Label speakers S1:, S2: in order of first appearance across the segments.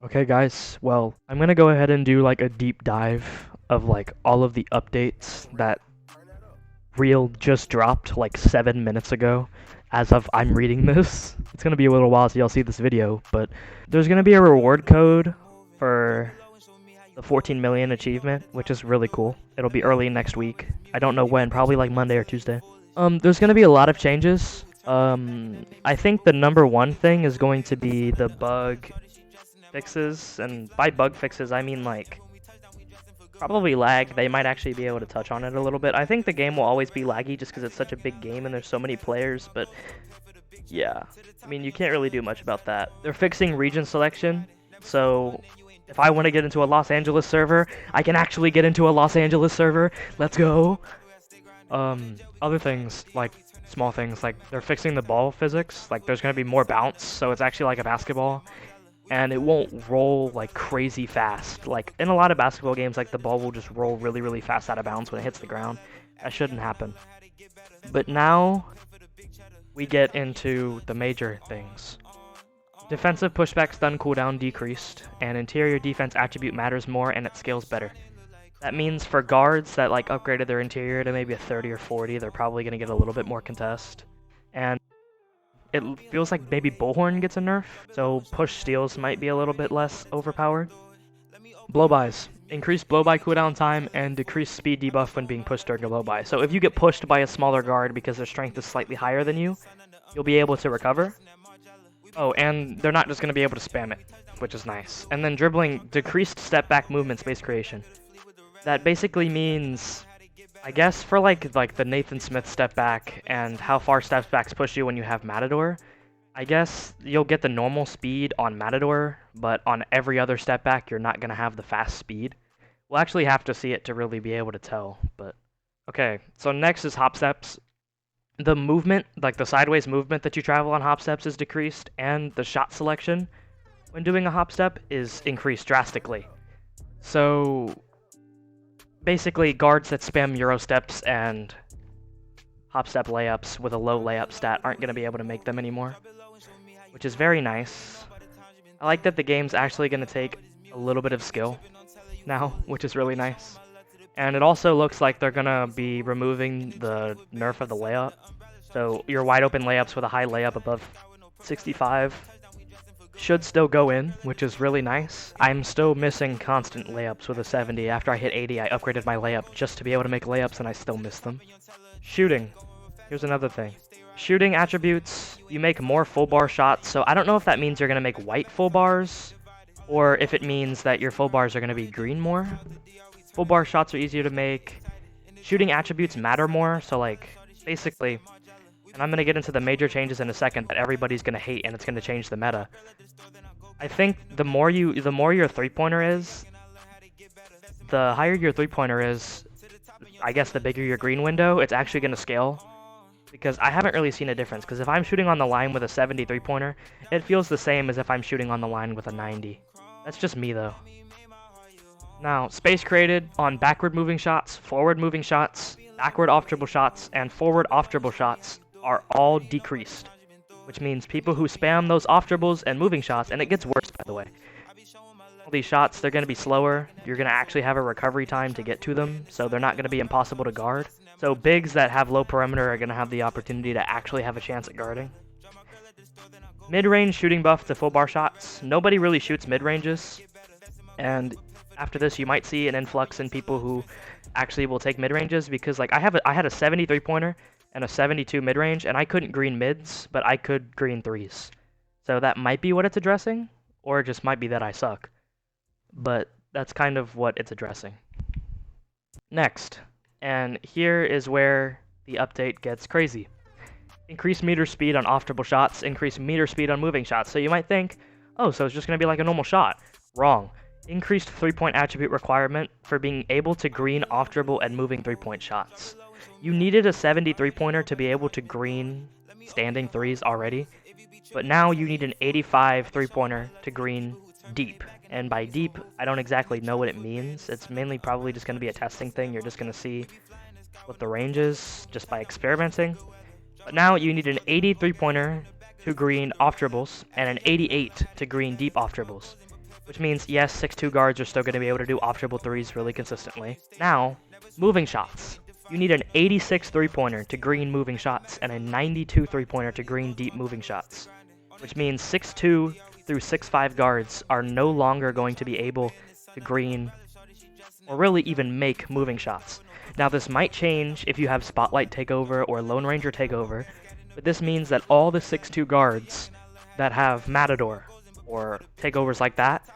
S1: Okay guys, well, I'm gonna go ahead and do like a deep dive of like all of the updates that Real just dropped like 7 minutes ago as of I'm reading this. It's gonna be a little while till y'all see this video, but there's gonna be a reward code for the 14 million achievement, which is really cool. It'll be early next week. I don't know when, probably like Monday or Tuesday. There's gonna be a lot of changes. I think the number one thing is going to be the bug fixes, and by bug fixes I mean like probably lag. They might actually be able to touch on it a little bit. I think the game will always be laggy just because it's such a big game and there's so many players, but yeah, I mean you can't really do much about that. They're fixing region selection, so if I want to get into a Los Angeles server, I can actually get into a Los Angeles server. Let's go. Other things, like small things, like they're fixing the ball physics. Like there's gonna be more bounce, so it's actually like a basketball. And it won't roll like crazy fast. Like in a lot of basketball games, like the ball will just roll really, really fast out of bounds when it hits the ground. That shouldn't happen. But now we get into the major things. Defensive pushback stun cooldown decreased, and interior defense attribute matters more and it scales better. That means for guards that like upgraded their interior to maybe a 30 or 40, they're probably going to get a little bit more contest. And it feels like maybe Bullhorn gets a nerf, so push steals might be a little bit less overpowered. Blowbys. Increased blowby cooldown time and decreased speed debuff when being pushed during a blowby. So if you get pushed by a smaller guard because their strength is slightly higher than you, you'll be able to recover. Oh, and they're not just going to be able to spam it, which is nice. And then dribbling, decreased step back movement space creation. That basically means, I guess, for like the Nathan Smith step back and how far step backs push you when you have Matador, I guess you'll get the normal speed on Matador, but on every other step back you're not going to have the fast speed. We'll actually have to see it to really be able to tell, but okay. So next is Hopsteps. The movement, like the sideways movement that you travel on Hopsteps is decreased, and the shot selection when doing a Hopstep is increased drastically. So basically, guards that spam Euro steps and Hopstep layups with a low layup stat aren't going to be able to make them anymore, which is very nice. I like that the game's actually going to take a little bit of skill now, which is really nice. And it also looks like they're going to be removing the nerf of the layup. So your wide open layups with a high layup above 65 should still go in, which is really nice. I'm still missing constant layups with a 70. After I hit 80, I upgraded my layup just to be able to make layups, and I still miss them. Shooting. Here's another thing. Shooting attributes, you make more full bar shots, so I don't know if that means you're going to make white full bars, or if it means that your full bars are going to be green more. Full bar shots are easier to make. Shooting attributes matter more, so like, basically, and I'm going to get into the major changes in a second that everybody's going to hate and it's going to change the meta. I think the more your three-pointer is, the higher your three-pointer is, I guess the bigger your green window, it's actually going to scale. Because I haven't really seen a difference, because if I'm shooting on the line with a 70 three-pointer, it feels the same as if I'm shooting on the line with a 90. That's just me though. Now, space created on backward moving shots, forward moving shots, backward off dribble shots, and forward off dribble shots are all decreased, which means people who spam those off dribbles and moving shots, and it gets worse by the way. All these shots, they're going to be slower, you're going to actually have a recovery time to get to them, so they're not going to be impossible to guard. So bigs that have low perimeter are going to have the opportunity to actually have a chance at guarding. Mid-range shooting buff to full bar shots. Nobody really shoots mid-ranges, and after this you might see an influx in people who actually will take mid-ranges, because like I had a 70 three-pointer and a 72 mid-range, and I couldn't green mids, but I could green threes. So that might be what it's addressing, or it just might be that I suck. But that's kind of what it's addressing. Next, and here is where the update gets crazy. Increase meter speed on off dribble shots, increase meter speed on moving shots. So you might think, oh, so it's just going to be like a normal shot. Wrong. Increased 3-point attribute requirement for being able to green off dribble and moving 3-point shots. You needed a 70 3-pointer to be able to green standing threes already, but now you need an 85 3-pointer to green deep. And by deep, I don't exactly know what it means. It's mainly probably just going to be a testing thing. You're just going to see what the range is just by experimenting. But now you need an 80 3-pointer to green off dribbles and an 88 to green deep off dribbles. which means yes, 6'2 guards are still going to be able to do off-dribble threes really consistently. Now, moving shots. You need an 86 three-pointer to green moving shots and a 92 three-pointer to green deep moving shots, which means 6'2 through 6'5 guards are no longer going to be able to green or really even make moving shots. Now this might change if you have Spotlight takeover or Lone Ranger takeover, but this means that all the 6'2 guards that have Matador or takeovers like that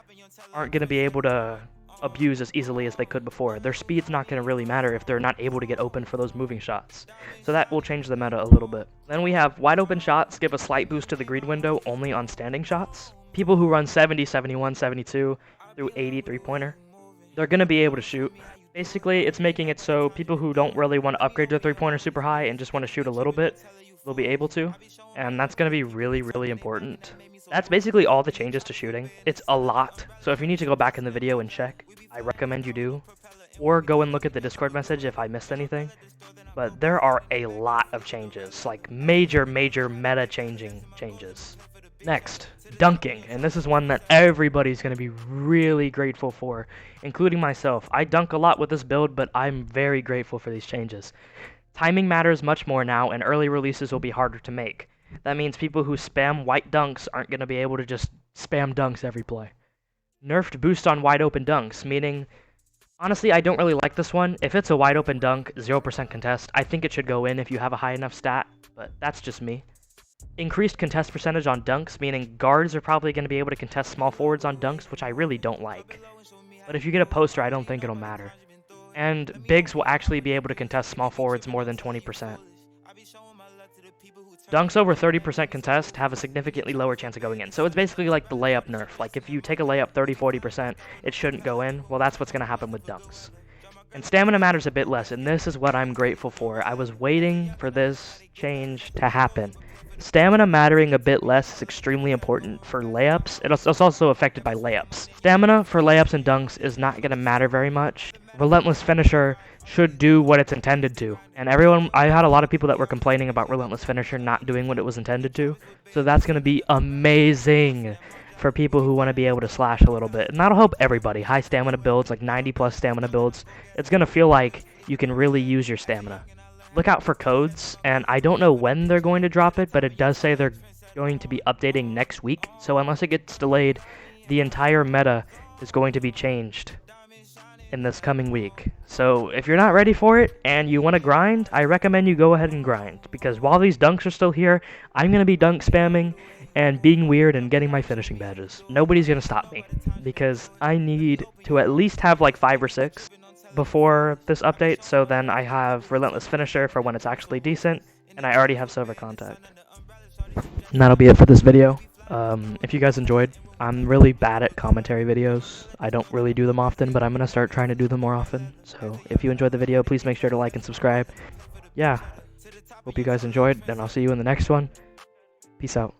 S1: aren't going to be able to abuse as easily as they could before. Their speed's not going to really matter if they're not able to get open for those moving shots. So that will change the meta a little bit. Then we have wide open shots give a slight boost to the green window only on standing shots. People who run 70, 71, 72 through 80 three-pointer, they're going to be able to shoot. Basically, it's making it so people who don't really want to upgrade their three-pointer super high and just want to shoot a little bit will be able to, and that's going to be really, really important. That's basically all the changes to shooting. It's a lot, so if you need to go back in the video and check, I recommend you do, or go and look at the Discord message if I missed anything. But there are a lot of changes, like major meta-changing changes. Next, dunking, and this is one that everybody's going to be really grateful for, including myself. I dunk a lot with this build, but I'm very grateful for these changes. Timing matters much more now, and early releases will be harder to make. That means people who spam white dunks aren't going to be able to just spam dunks every play. Nerfed boost on wide open dunks, meaning, honestly, I don't really like this one. If it's a wide open dunk, 0% contest, I think it should go in if you have a high enough stat, but that's just me. Increased contest percentage on dunks, meaning guards are probably going to be able to contest small forwards on dunks, which I really don't like. But if you get a poster, I don't think it'll matter. And bigs will actually be able to contest small forwards more than 20%. Dunks over 30% contest have a significantly lower chance of going in. So it's basically like the layup nerf. Like if you take a layup 30-40%, it shouldn't go in. Well, that's what's going to happen with dunks. And stamina matters a bit less, and this is what I'm grateful for. I was waiting for this change to happen. Stamina mattering a bit less is extremely important for layups. It's also affected by layups. Stamina for layups and dunks is not going to matter very much. Relentless Finisher should do what it's intended to. And I had a lot of people that were complaining about Relentless Finisher not doing what it was intended to. So that's going to be amazing for people who want to be able to slash a little bit. And that'll help everybody. High stamina builds, like 90+ stamina builds. It's going to feel like you can really use your stamina. Look out for codes, and I don't know when they're going to drop it, but it does say they're going to be updating next week. So unless it gets delayed, the entire meta is going to be changed in this coming week. So if you're not ready for it and you want to grind, I recommend you go ahead and grind, because while these dunks are still here, I'm going to be dunk spamming and being weird and getting my finishing badges. Nobody's going to stop me, because I need to at least have like 5 or 6 before this update, so then I have Relentless Finisher for when it's actually decent, and I already have Silver Contact. And that'll be it for this video. If you guys enjoyed, I'm really bad at commentary videos. I don't really do them often, but I'm going to start trying to do them more often. So if you enjoyed the video, please make sure to like and subscribe. Yeah, hope you guys enjoyed, and I'll see you in the next one. Peace out.